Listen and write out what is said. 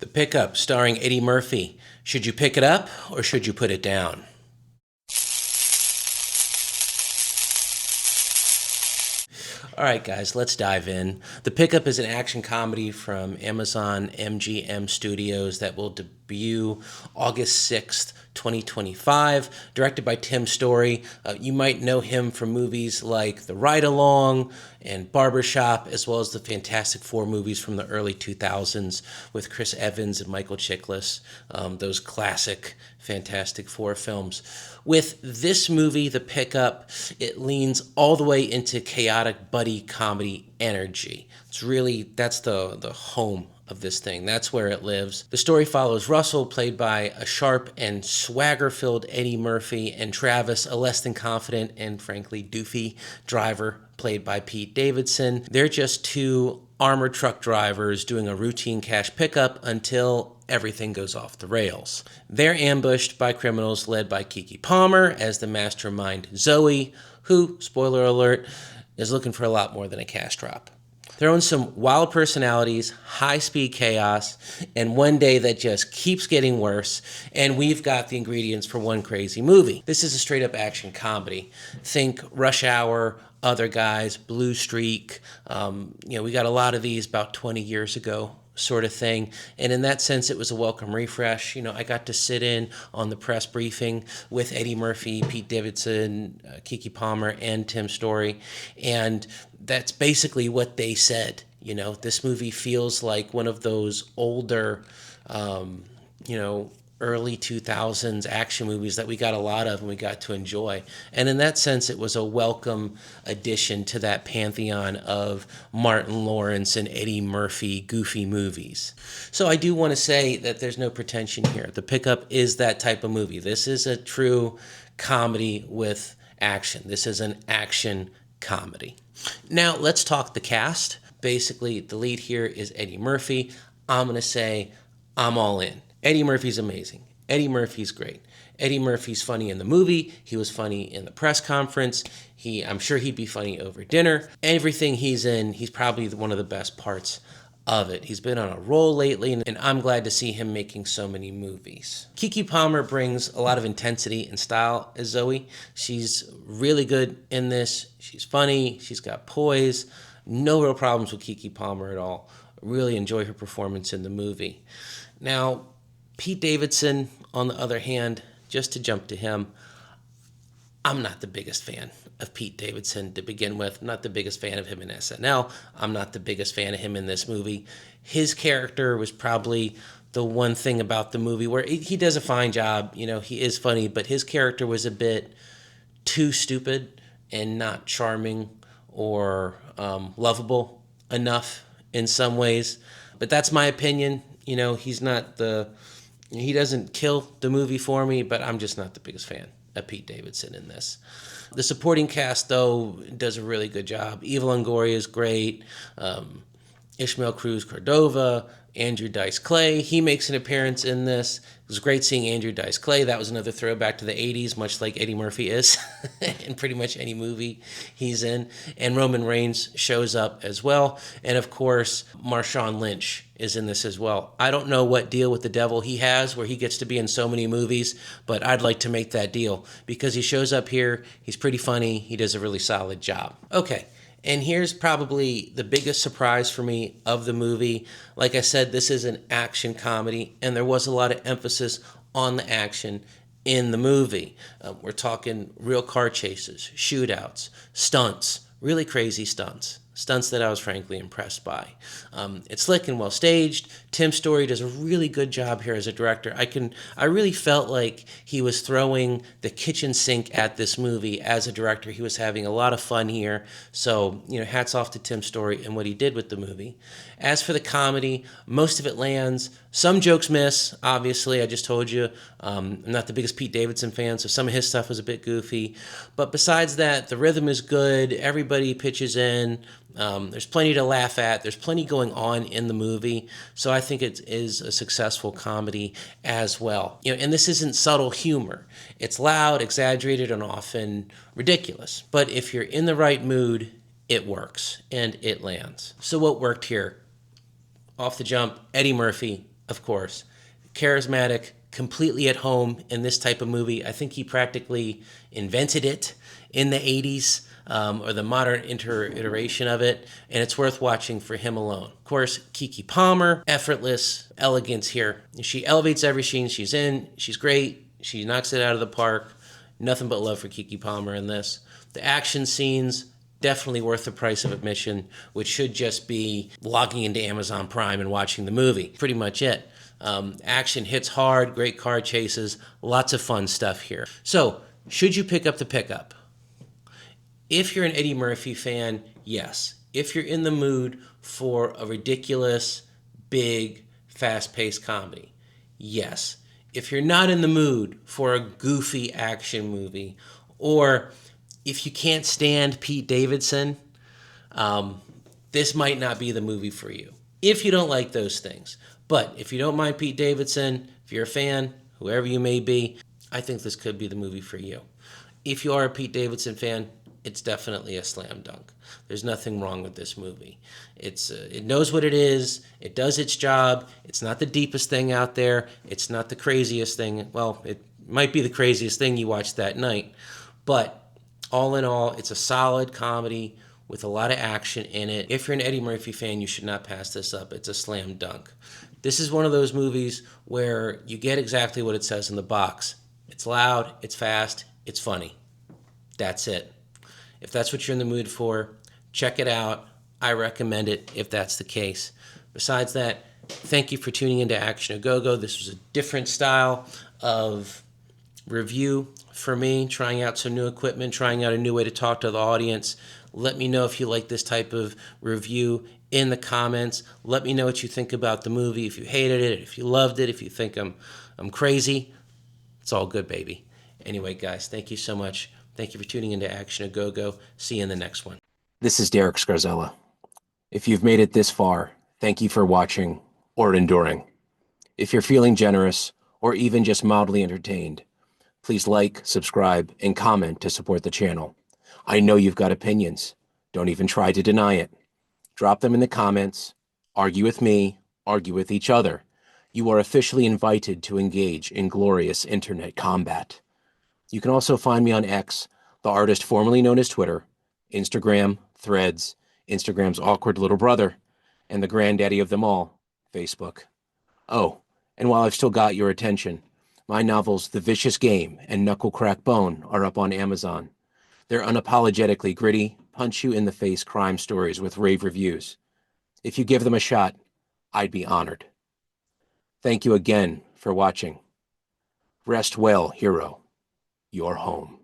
The Pickup, starring Eddie Murphy. Should you pick it up or should you put it down? All right, guys, let's dive in. The Pickup is an action comedy from Amazon MGM Studios that will debut August 6th, 2025, directed by Tim Story. You might know him from movies like The Ride Along and Barbershop, as well as the Fantastic Four movies from the early 2000s with Chris Evans and Michael Chiklis, those classic Fantastic Four films. With this movie, The Pickup, it leans all the way into chaotic buddy comedy energy. That's the home of this thing. That's where it lives. The story follows Russell, played by a sharp and swagger-filled Eddie Murphy, and Travis, a less than confident and frankly doofy driver, played by Pete Davidson. They're just two armored truck drivers doing a routine cash pickup until everything goes off the rails. They're ambushed by criminals led by Keke Palmer as the mastermind Zoe, who, spoiler alert, is looking for a lot more than a cash drop. They're on some wild personalities, high-speed chaos, and one day that just keeps getting worse, and we've got the ingredients for one crazy movie. This is a straight-up action comedy. Think Rush Hour, Other Guys, Blue Streak. We got a lot of these about 20 years ago, sort of thing. And in that sense, it was a welcome refresh. I got to sit in on the press briefing with Eddie Murphy, Pete Davidson, Keke Palmer, and Tim Story. And that's basically what they said. This movie feels like one of those older, early 2000s action movies that we got a lot of and we got to enjoy. And in that sense, it was a welcome addition to that pantheon of Martin Lawrence and Eddie Murphy goofy movies. So I do want to say that there's no pretension here. The Pickup is that type of movie. This is a true comedy with action. This is an action comedy. Now, let's talk the cast. Basically, the lead here is Eddie Murphy. I'm going to say I'm all in. Eddie Murphy's amazing. Eddie Murphy's great. Eddie Murphy's funny in the movie. He was funny in the press conference. I'm sure he'd be funny over dinner. Everything he's in, he's probably one of the best parts of it. He's been on a roll lately, and I'm glad to see him making so many movies. Keke Palmer brings a lot of intensity and style as Zoe. She's really good in this. She's funny. She's got poise. No real problems with Keke Palmer at all. Really enjoy her performance in the movie. Now, Pete Davidson, on the other hand, just to jump to him, I'm not the biggest fan of Pete Davidson to begin with. I'm not the biggest fan of him in SNL. I'm not the biggest fan of him in this movie. His character was probably the one thing about the movie where he does a fine job. He is funny, but his character was a bit too stupid and not charming or lovable enough in some ways. But that's my opinion. He doesn't kill the movie for me, but I'm just not the biggest fan of Pete Davidson in this. The supporting cast, though, does a really good job. Eva Longoria is great. Ismael, Cruz, Cordova, Andrew Dice Clay. He makes an appearance in this. It was great seeing Andrew Dice Clay. That was another throwback to the 80s, much like Eddie Murphy is in pretty much any movie he's in. And Roman Reigns shows up as well. And of course, Marshawn Lynch is in this as well. I don't know what deal with the devil he has where he gets to be in so many movies, but I'd like to make that deal because he shows up here. He's pretty funny. He does a really solid job. Okay. And here's probably the biggest surprise for me of the movie. Like I said, this is an action comedy, and there was a lot of emphasis on the action in the movie. We're talking real car chases, shootouts, stunts, really crazy stunts that I was frankly impressed by. It's slick and well staged. Tim Story does a really good job here as a director. I really felt like he was throwing the kitchen sink at this movie as a director. He was having a lot of fun here. So, hats off to Tim Story and what he did with the movie. As for the comedy, most of it lands. Some jokes miss, obviously. I just told you. I'm not the biggest Pete Davidson fan, so some of his stuff was a bit goofy. But besides that, the rhythm is good. Everybody pitches in. There's plenty to laugh at. There's plenty going on in the movie. So I think it is a successful comedy as well. And this isn't subtle humor. It's loud, exaggerated, and often ridiculous. But if you're in the right mood, it works and it lands. So what worked here? Off the jump, Eddie Murphy, of course. Charismatic, completely at home in this type of movie. I think he practically invented it in the 80s, or the modern iteration of it, and it's worth watching for him alone. Of course, Keke Palmer, effortless elegance here. She elevates every scene she's in. She's great. She knocks it out of the park. Nothing but love for Keke Palmer in this. The action scenes, definitely worth the price of admission, which should just be logging into Amazon Prime and watching the movie. Pretty much it. Action hits hard, great car chases, lots of fun stuff here. So, should you pick up the pickup? If you're an Eddie Murphy fan, yes. If you're in the mood for a ridiculous, big, fast-paced comedy, yes. If you're not in the mood for a goofy action movie, or if you can't stand Pete Davidson, this might not be the movie for you. If you don't like those things. But if you don't mind Pete Davidson, if you're a fan, whoever you may be, I think this could be the movie for you. If you are a Pete Davidson fan, it's definitely a slam dunk. There's nothing wrong with this movie. It knows what it is. It does its job. It's not the deepest thing out there. It's not the craziest thing. Well, it might be the craziest thing you watched that night. But all in all, it's a solid comedy with a lot of action in it. If you're an Eddie Murphy fan, you should not pass this up. It's a slam dunk. This is one of those movies where you get exactly what it says in the box. It's loud, it's fast, it's funny. That's it. If that's what you're in the mood for, check it out. I recommend it if that's the case. Besides that, thank you for tuning into Action A Go-Go. This was a different style of review for me, trying out some new equipment, trying out a new way to talk to the audience. Let me know if you like this type of review in the comments. Let me know what you think about the movie, if you hated it, if you loved it, if you think I'm crazy. It's all good, baby. Anyway, guys, thank you so much. Thank you for tuning into Action A Go-Go. See you in the next one. This is Derek Scarzella. If you've made it this far, thank you for watching or enduring. If you're feeling generous or even just mildly entertained, please like, subscribe, and comment to support the channel. I know you've got opinions. Don't even try to deny it. Drop them in the comments. Argue with me. Argue with each other. You are officially invited to engage in glorious internet combat. You can also find me on X, the artist formerly known as Twitter, Instagram, Threads, Instagram's awkward little brother, and the granddaddy of them all, Facebook. Oh, and while I've still got your attention, my novels The Vicious Game and Knuckle Crack Bone are up on Amazon. They're unapologetically gritty, punch-you-in-the-face crime stories with rave reviews. If you give them a shot, I'd be honored. Thank you again for watching. Rest well, hero. You're home.